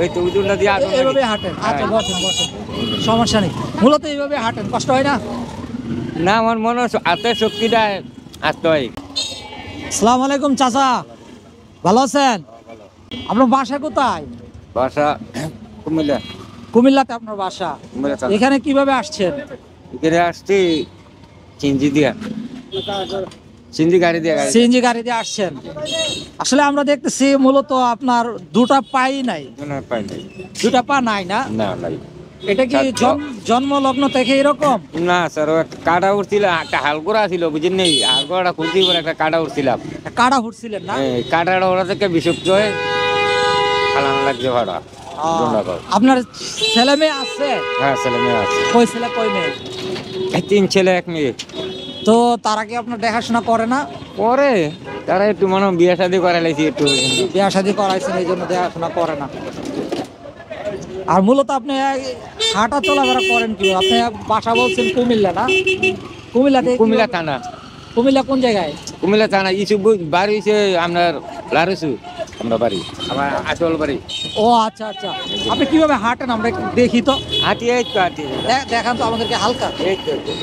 এই তো উজুরটা দিয়ে আসুন এইভাবে হাঁটেন? আচ্ছা বসেন বসেন, সমস্যা নেই। মূলত এইভাবে হাঁটেন, কষ্ট হয় না? না, আমার মনে হয় হাতের শক্তিটা আসতে হয়। আসসালামু আলাইকুম চাচা, ভালো আছেন? আপনার বাসা কোথায়? বাসা কুমিল্লা। কুমিল্লাতে আপনার বাসা? কুমিল্লা। এখানে কিভাবে আসছেন? এখানে আসছি চিঞ্জি দিয়া, চিঞ্জি গাড়ি দিয়ে সিএনজি গাড়ি দিয়ে আসছেন? আসলে আমরা দেখতেছি মূলত আপনার দুটা পাই নাই, পাই নাই। দুটা পা নাই না? না নাই। এটা কি জন্ম লগ্ন থেকে এরকম? না স্যার, একটা কাটা উঠছিল, একটা হালকোরা ছিল, বুঝেন নেই, হালকোরাটা খুলতে পরে একটা কাটা উঠছিলাম। কাটা ফুটছিলেন না? কাটাটা ওরা থেকে বিষুক্ত হয়ে খালান লাগছে ভাড়া। আপনার ছেলে মেয়ে আছে? হ্যাঁ, ছেলে মেয়ে আছে। কই ছেলে কই মেয়ে? 3 ছেলে 1 মেয়ে। তো তারা কি আপনার দেখাশোনা করে না? পরে তারা একটু মনে হয় বিয়ে শাদী করে লাইছি, একটু বিয়ে শাদী করাইছেন এই জন্য দেখাশোনা করে না। আর মূলত আপনি হাঁটা চলাফেরা করেন কি? আপনি বাসা বলছেন কুমিল্লা না? কুমিল্লাতে? কুমিল্লা থানা। কুমিল্লা কোন জায়গায়? কুমিল্লা থানা ইসুফ বাড়ি হচ্ছে আপনার লারুসু, আমরা বাড়ি, আমার আসল বাড়ি। ও আচ্ছা আচ্ছা। আপনি কিভাবে হাঁটেন আমরা একটু দেখি তো। হাঁটি, এই তো হাঁটি। দেখান তো আমাদেরকে হালকা।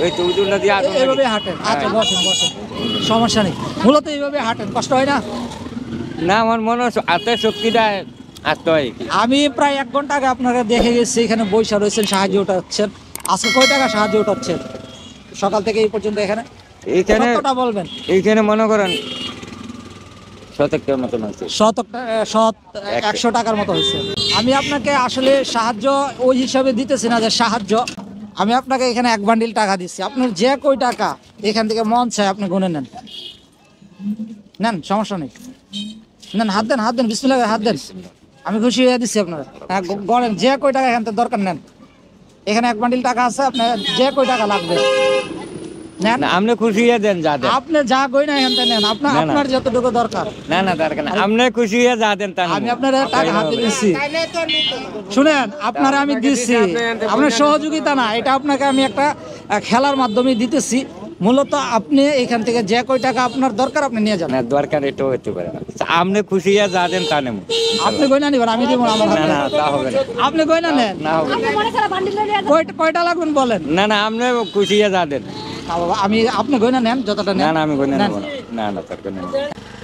এই তো উজুরটা দিয়ে আসুন। এইভাবে হাঁটেন? আচ্ছা বসেন বসেন, সমস্যা নেই। মূলত এইভাবে হাঁটেন, কষ্ট হয় না? না, আমার মনে হয় হাতের শক্তিটা আসতে হয়। আমি প্রায় 1 ঘন্টা আগে আপনারা দেখে গেছি, এখানে বৈশা রয়েছেন, সাহায্য উঠাচ্ছেন। আজকে কয় টাকা সাহায্য উঠাচ্ছেন সকাল থেকে এই পর্যন্ত? এখানে এইখানে কতটা বলবেন? এইখানে মনে করেন শতকের মতন হয়েছে। 100 টাকার মতো হয়েছে। আমি আপনাকে আসলে সাহায্য ওই হিসাবে দিতেছি না যে সাহায্য, আমি আপনাকে এখানে 1 বান্ডিল টাকা দিচ্ছি। আপনার যে কই টাকা এখান থেকে মন চায় আপনি গুনে নেন, নেন, সমস্যা নেই। নেন, হাত দেন, হাত দেন, বিসমিল্লাহ, হাত দেন। আমি খুশি হয়ে দিচ্ছি আপনারা। হ্যাঁ গড়েন, যে কই টাকা এখান থেকে দরকার নেন। এখানে 1 বান্ডিল টাকা আছে, আপনার যে কই টাকা লাগবে নেন। না, আপনি খুশি হয়ে দেন, যা দেন। আপনি যা কই না এখান থেকে নেন, আপনার যতটুকু দরকার। না না, দরকার না, আপনি খুশি হয়ে যা দেন। আমি আপনার টাকা হাতে দিচ্ছি, শুনেন, আপনারা আমি দিচ্ছি, আপনার সহযোগিতা না, এটা আপনাকে আমি একটা খেলার মাধ্যমে দিতেছি। মূলত আপনি এখান থেকে যে কই টাকা আপনার দরকার আপনি নিয়ে যান। না, দরকার এটাও হতে পারে না, আপনি খুশি হয়ে যা দেন তা নেব। আপনি গয়না নিবেন, আমি দিব আমার হাতে। না, তা হবে না। আপনি গয়না নেন, না হবে না। কয়টা লাগবেন বলেন? না না, আপনি খুশি হয়ে যা দেন। আমি, আপনি গয়না নেন যতটা নেন। না না, আমি গয়না নেব না। না না, দরকার নেই।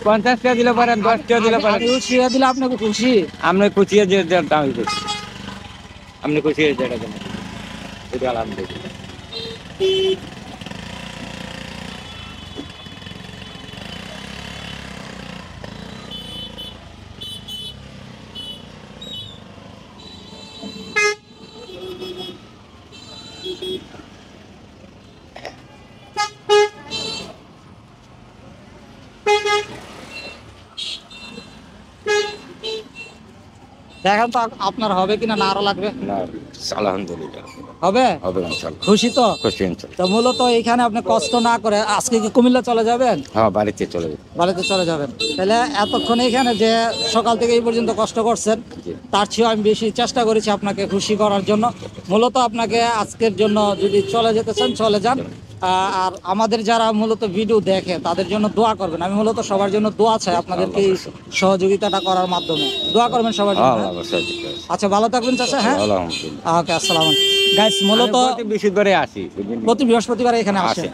50 টাকা দিলে পারেন, 10 টাকা দিলে পারেন। খুশি হয়ে দিলে আপনি খুশি? আপনি খুশি হয়ে যে দেন তা আমি খুশি। আপনি খুশি হয়ে যেটা দেন এটা আলহামদুলিল্লাহ। দেখেন তো আপনার হবে কিনা, না আরো লাগবে? না, আলহামদুলিল্লাহ হবে। হবে ইনশাআল্লাহ। খুশি তো? খুশি ইনশাআল্লাহ। তো মূলত এখানে আপনি কষ্ট না করে আজকে কি কুমিল্লা চলে যাবেন? হ্যাঁ, বাড়িতে চলে যাবে। বাড়িতে চলে যাবেন। তাহলে এতক্ষণ এখানে যে সকাল থেকে এই পর্যন্ত কষ্ট করছেন, তার চেয়ে আমি বেশি চেষ্টা করেছি আপনাকে খুশি করার জন্য। মূলত আপনাকে আজকের জন্য যদি চলে যেতে চান চলে যান। আর আমাদের যারা মূলত ভিডিও দেখে তাদের জন্য দোয়া করবেন। আমি মূলত সবার জন্য দোয়া চাই, আপনাদেরকে এই সহযোগিতাটা করার মাধ্যমে দোয়া করবেন সবার জন্য। আচ্ছা, ভালো থাকবেন চাচা। হ্যাঁ, ওকে, আসসালাম। গাইস, মূলত বৃহস্পতিবারে আসি, প্রতি বৃহস্পতিবার এখানে আসে।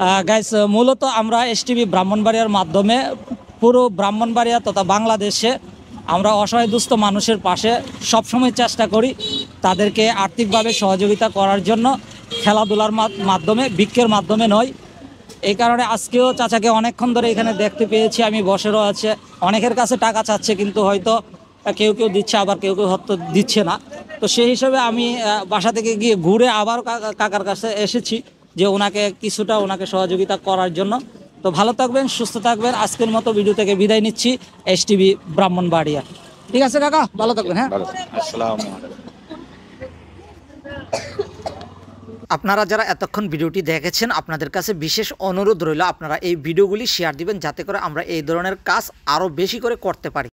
হ্যাঁ গাইস, মূলত আমরা এসটিভি ব্রাহ্মণবাড়িয়ার মাধ্যমে পুরো ব্রাহ্মণবাড়িয়া তথা বাংলাদেশে আমরা অসহায় দুস্থ মানুষের পাশে সবসময় চেষ্টা করি তাদেরকে আর্থিকভাবে সহযোগিতা করার জন্য, খেলাধুলার মাধ্যমে, ভিক্ষের মাধ্যমে নয়। এই কারণে আজকেও চাচাকে অনেকক্ষণ ধরে এখানে দেখতে পেয়েছি, আমি বসেরও আছে। অনেকের কাছে টাকা চাচ্ছে, কিন্তু হয়তো কেউ কেউ দিচ্ছে, আবার কেউ কেউ হয়তো দিচ্ছে না। তো সেই হিসেবে আমি বাসা থেকে গিয়ে ঘুরে আবার কাকার কাছে এসেছি যে ওনাকে সহযোগিতা করার জন্য। তো ভালো থাকবেন, সুস্থ থাকবেন। আজকের মতো ভিডিও থেকে বিদায় নিচ্ছি, এসটিভি ব্রাহ্মণবাড়িয়া। ঠিক আছে কাকা, ভালো থাকবেন। হ্যাঁ, আসসালামু আলাইকুম। আপনারা যারা এতক্ষণ ভিডিওটি দেখেছেন, আপনাদের কাছে বিশেষ অনুরোধ রইল আপনারা এই ভিডিওগুলি শেয়ার দিবেন, যাতে করে আমরা এই ধরনের কাজ আরও বেশি করে করতে পারি।